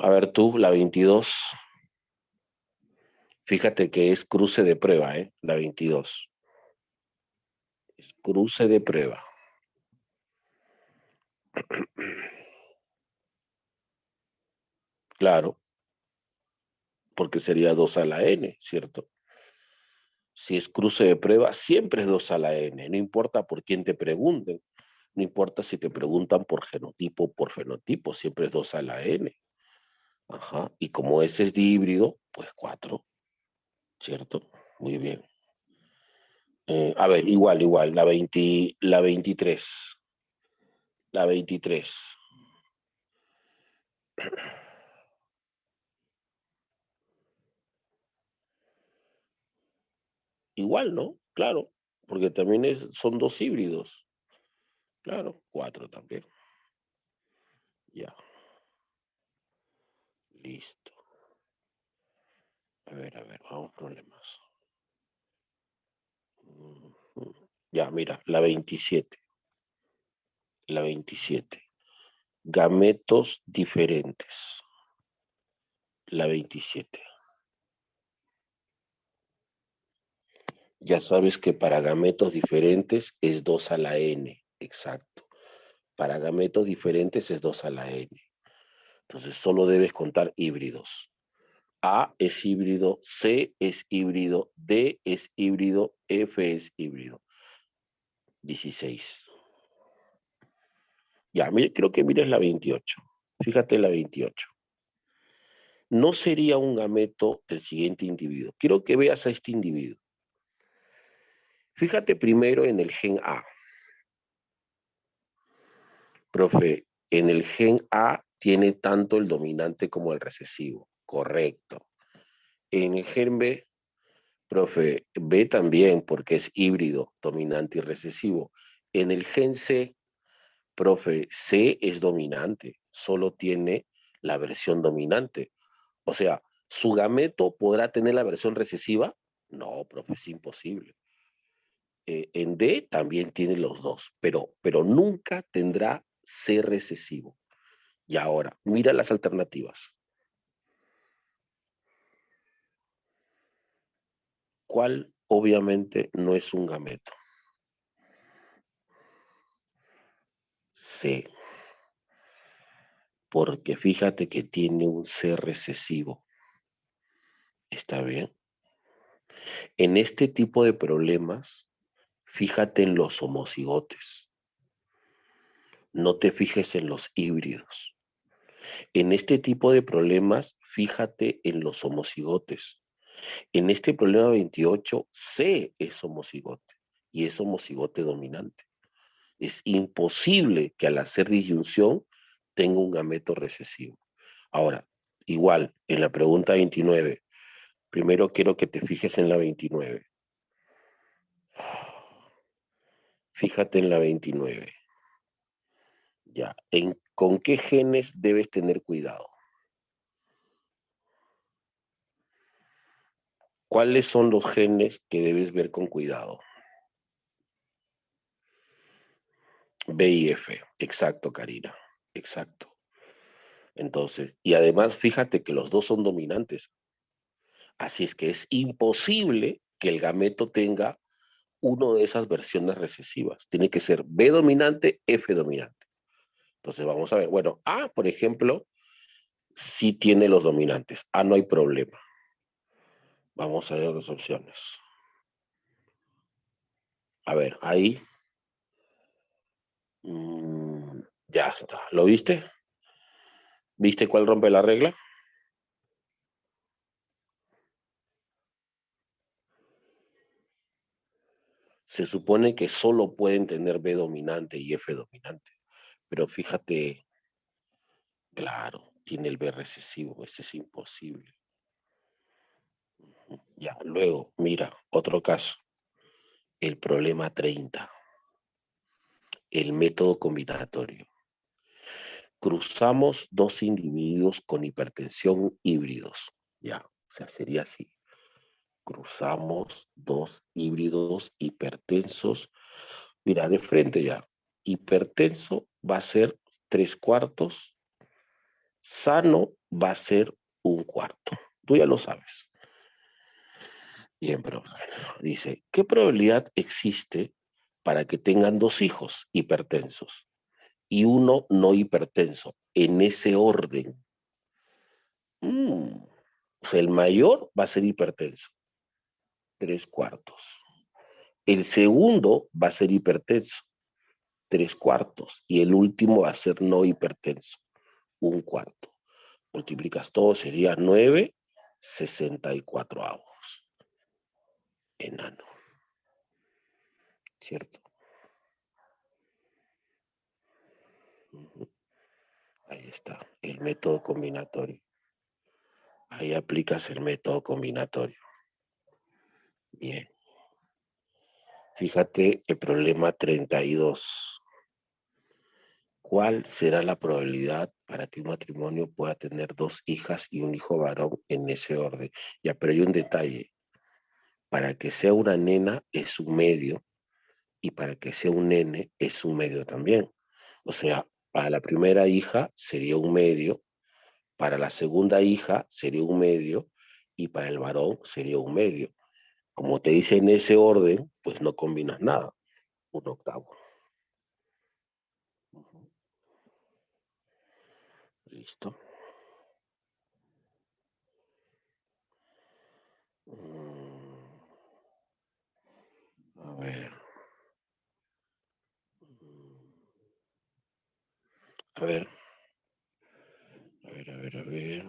A ver tú, la 22. Fíjate que es cruce de prueba, ¿eh? La 22. Es cruce de prueba. Claro, porque sería 2 a la N, ¿cierto? Si es cruce de prueba, siempre es 2 a la N. No importa por quién te pregunten. No importa si te preguntan por genotipo o por fenotipo, siempre es 2 a la N. Ajá. Y como ese es dihíbrido, pues 4, ¿cierto? Muy bien. A ver, igual, la 23. La 23. Igual, ¿no? Claro, porque también son dos híbridos. Claro, 4 también. Ya, listo. A ver, vamos problemas. Ya, mira, la 27. La 27. Gametos diferentes. La 27. Ya sabes que para gametos diferentes es 2 a la N. Exacto. Para gametos diferentes es 2 a la N. Entonces solo debes contar híbridos. A es híbrido, C es híbrido, D es híbrido, F es híbrido. 16. Ya, creo que mires la 28. Fíjate la 28. No sería un gameto del siguiente individuo. Quiero que veas a este individuo. Fíjate primero en el gen A. Profe, en el gen A tiene tanto el dominante como el recesivo. Correcto. En el gen B, profe, B también porque es híbrido, dominante y recesivo. En el gen C, profe, C es dominante, solo tiene la versión dominante. O sea, ¿su gameto podrá tener la versión recesiva? No, profe, es imposible. En D también tiene los dos, pero nunca tendrá C recesivo. Y ahora, mira las alternativas. ¿Cuál obviamente no es un gameto? C, porque fíjate que tiene un C recesivo. ¿Está bien? En este tipo de problemas, fíjate en los homocigotes. No te fijes en los híbridos. En este tipo de problemas, fíjate en los homocigotes. En este problema 28, C es homocigote y es homocigote dominante. Es imposible que al hacer disyunción tenga un gameto recesivo. Ahora, igual, en la pregunta 29, primero quiero que te fijes en la 29. Fíjate en la 29. Ya, ¿con qué genes debes tener cuidado? ¿Cuáles son los genes que debes ver con cuidado? B y F. Exacto, Karina. Exacto. Entonces, y además fíjate que los dos son dominantes. Así es que es imposible que el gameto tenga una de esas versiones recesivas. Tiene que ser B dominante, F dominante. Entonces vamos a ver. Bueno, A, por ejemplo, sí tiene los dominantes. A no hay problema. Vamos a ver las opciones. A ver, ahí. Ya está. ¿Lo viste? ¿Viste cuál rompe la regla? Se supone que solo pueden tener B dominante y F dominante, Pero fíjate, claro, tiene el B recesivo, ese es imposible. Ya, luego, mira, otro caso, el problema 30, el método combinatorio. Cruzamos dos individuos con hipertensión híbridos. Ya, o sea, sería así. Cruzamos dos híbridos hipertensos. Mira, de frente ya. Hipertenso va a ser 3/4. Sano va a ser 1/4. Tú ya lo sabes. Bien, pero dice, ¿qué probabilidad existe para que tengan dos hijos hipertensos y uno no hipertenso? En ese orden. O sea, el mayor va a ser hipertenso, 3/4. El segundo va a ser hipertenso, 3/4. Y el último va a ser no hipertenso, 1/4. Multiplicas todo, sería 9/64. Enano, ¿cierto? Ahí está, el método combinatorio. Ahí aplicas el método combinatorio. Bien. Fíjate el problema 32. ¿Cuál será la probabilidad para que un matrimonio pueda tener dos hijas y un hijo varón en ese orden? Ya, pero hay un detalle. Para que sea una nena es un medio y para que sea un nene es un medio también. O sea, para la primera hija sería un medio, para la segunda hija sería un medio y para el varón sería un medio. Como te dice en ese orden, pues no combinas nada. 1/8. Listo. A ver. A ver. A ver, a ver, a ver.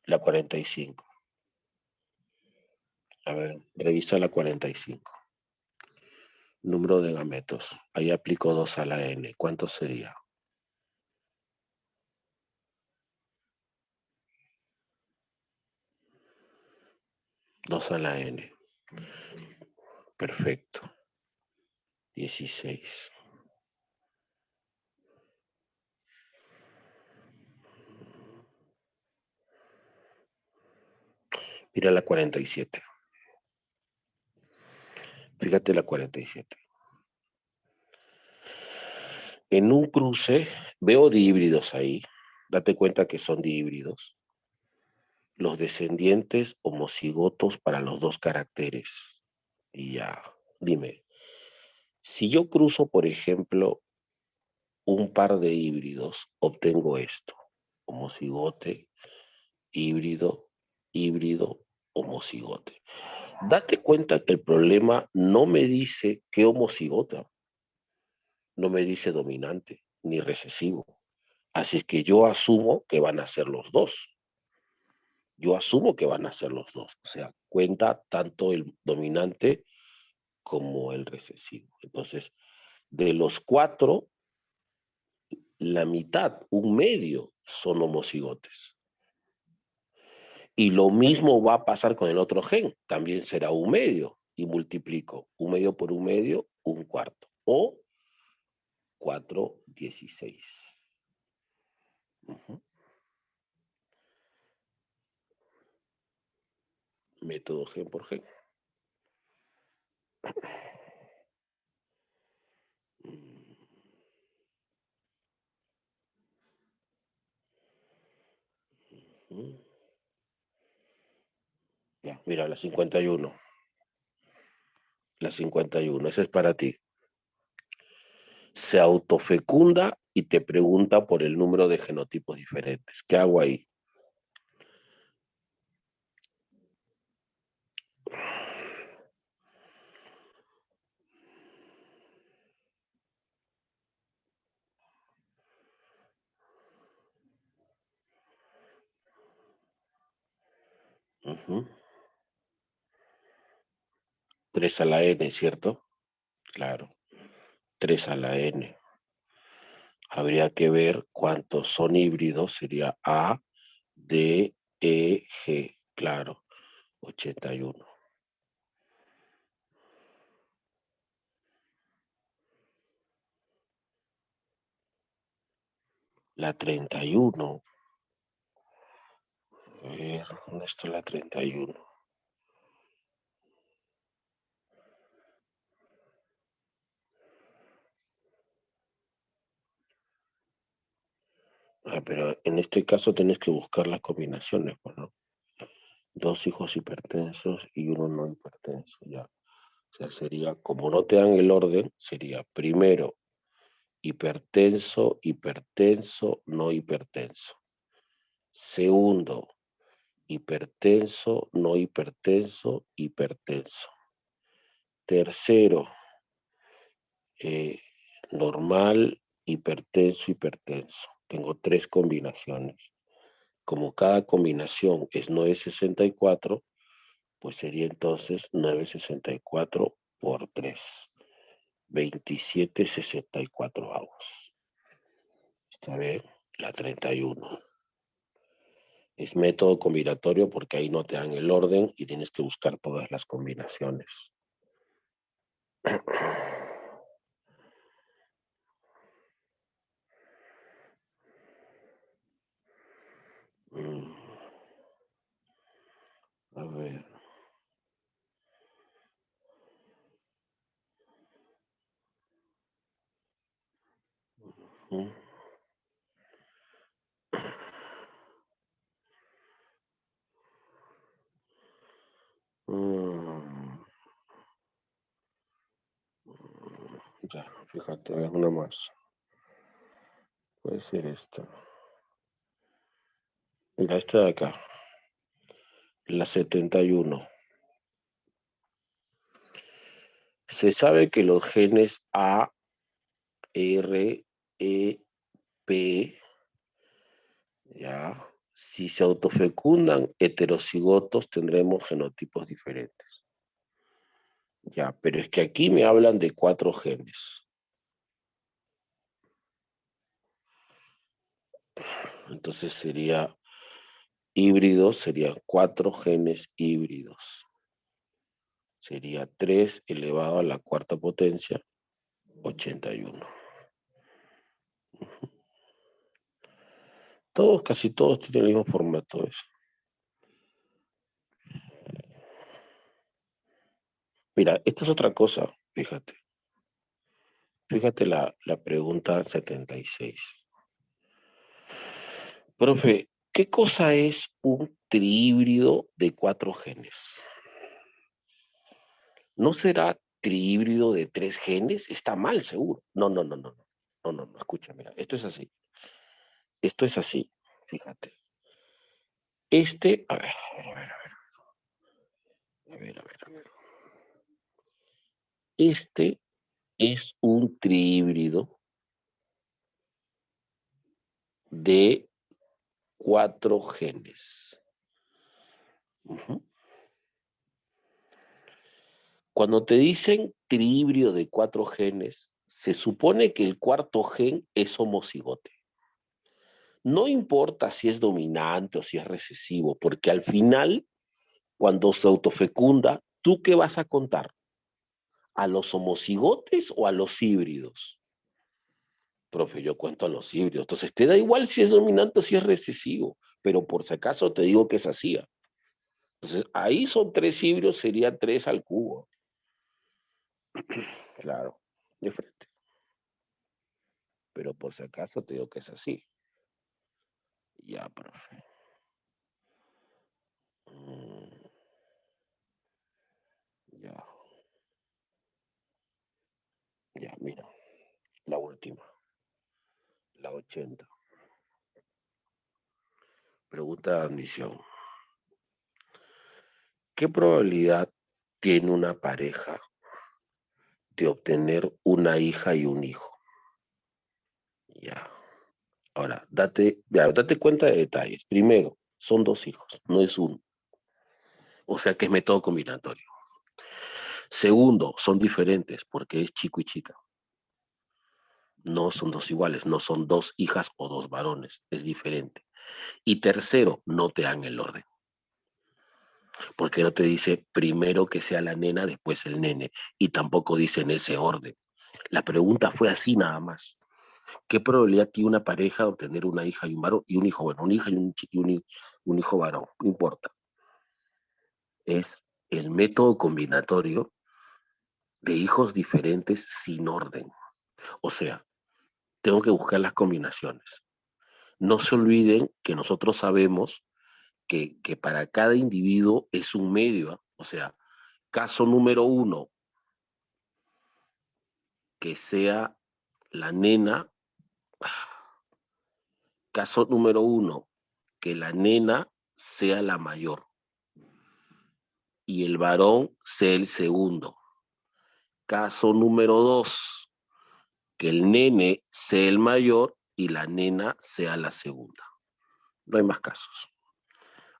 La 45. A ver, revisa la 45. Número de gametos. Ahí aplico 2 a la n. ¿Cuánto sería? 2 a la n. Perfecto. 16. Mira la 47. Fíjate la 47. En un cruce, veo dihíbridos ahí. Date cuenta que son dihíbridos. Los descendientes homocigotos para los dos caracteres. Y ya, dime, si yo cruzo, por ejemplo, un par de híbridos, obtengo esto. Homocigote, híbrido, híbrido, homocigote. Date cuenta que el problema no me dice qué homocigota, no me dice dominante ni recesivo. Así es que yo asumo que van a ser los dos. Yo asumo que van a ser los dos. O sea, cuenta tanto el dominante como el recesivo. Entonces, de los cuatro, la mitad, un medio, son homocigotes. Y lo mismo va a pasar con el otro gen, también será un medio. Y multiplico un medio por un medio, 1/4. O 4/16. Método gen por gen. Ya, mira, la 51. La 51, esa es para ti. Se autofecunda y te pregunta por el número de genotipos diferentes. ¿Qué hago ahí? Uh -huh. 3 a la n, ¿cierto? Claro, 3 a la n. Habría que ver cuántos son híbridos, sería A, D, E, G, claro, 81. La 31. A ver, ¿dónde está la 31? Ah, pero en este caso tenés que buscar las combinaciones, pues, ¿no? Dos hijos hipertensos y uno no hipertenso, ya. O sea, sería, como no te dan el orden, sería primero hipertenso, hipertenso, no hipertenso. Segundo, hipertenso, no hipertenso, hipertenso. Tercero, eh, normal, hipertenso, hipertenso. Tengo 3 combinaciones. Como cada combinación es 964, pues sería entonces 964 por 3. 2764 avos. Está bien, la 31. Es método combinatorio porque ahí no te dan el orden y tienes que buscar todas las combinaciones. A ver. Ya, fíjate, una más. Puede ser esta. Mira, esta de acá. La 71. Se sabe que los genes A, R, E, P, ya, si se autofecundan heterocigotos tendremos genotipos diferentes. Ya, pero es que aquí me hablan de 4 genes. Entonces sería híbridos, serían 4 genes híbridos. Sería 3 elevado a la cuarta potencia, 81. Todos, casi todos tienen el mismo formato. Eso. Mira, esta es otra cosa, fíjate. Fíjate la pregunta 76. Profe, ¿qué cosa es un trihíbrido de 4 genes? ¿No será trihíbrido de 3 genes? Está mal, seguro. No, no, no, no. No, no, no, escucha, mira, esto es así. Esto es así, fíjate. A ver, a ver, a ver, a ver, a ver, a ver. Este es un trihíbrido de 4 genes. Cuando te dicen trihíbrido de 4 genes, se supone que el cuarto gen es homocigote. No importa si es dominante o si es recesivo, porque al final, cuando se autofecunda, ¿tú qué vas a contar? ¿A los homocigotes o a los híbridos? Profe, yo cuento a los híbridos. Entonces, te da igual si es dominante o si es recesivo, pero por si acaso te digo que es así. Entonces, ahí son 3 híbridos, sería 3 al cubo. Claro, de frente. Pero por si acaso te digo que es así. Ya, profe. Ya, ya, mira. La última, la 80. Pregunta de admisión. ¿Qué probabilidad tiene una pareja de obtener una hija y un hijo? Ya. Ahora, date cuenta de detalles. Primero, son 2 hijos, no es uno. O sea que es método combinatorio. Segundo, son diferentes porque es chico y chica. No son dos iguales, no son dos hijas o dos varones, es diferente. Y tercero, no te dan el orden. Porque no te dice primero que sea la nena, después el nene. Y tampoco dice en ese orden. La pregunta fue así nada más. ¿Qué probabilidad tiene una pareja de obtener una hija y un varón? Y un hijo, bueno, una hija un hijo varón, no importa. Es el método combinatorio de hijos diferentes sin orden. O sea, tengo que buscar las combinaciones. No se olviden que nosotros sabemos que para cada individuo es un medio. ¿Eh? O sea, caso número 1, que sea la nena. Caso número 1, que la nena sea la mayor y el varón sea el segundo. Caso número 2, que el nene sea el mayor y la nena sea la segunda. No hay más casos.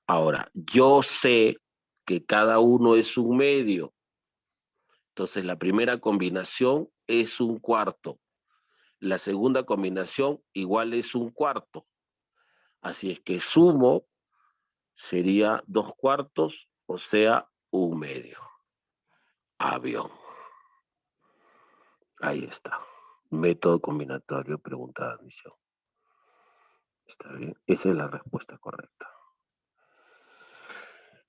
Ahora, yo sé que cada uno es un medio. Entonces, la primera combinación es un cuarto. La segunda combinación igual es un cuarto. Así es que sumo sería 2 cuartos, o sea, un medio. Avión. Ahí está. Método combinatorio, pregunta de admisión. ¿Está bien? Esa es la respuesta correcta.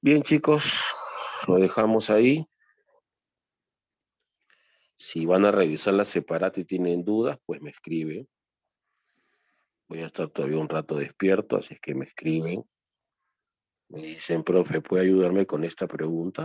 Bien, chicos, lo dejamos ahí. Si van a revisar la separata y tienen dudas, pues me escriben. Voy a estar todavía un rato despierto, así es que me escriben. Me dicen, profe, ¿puede ayudarme con esta pregunta?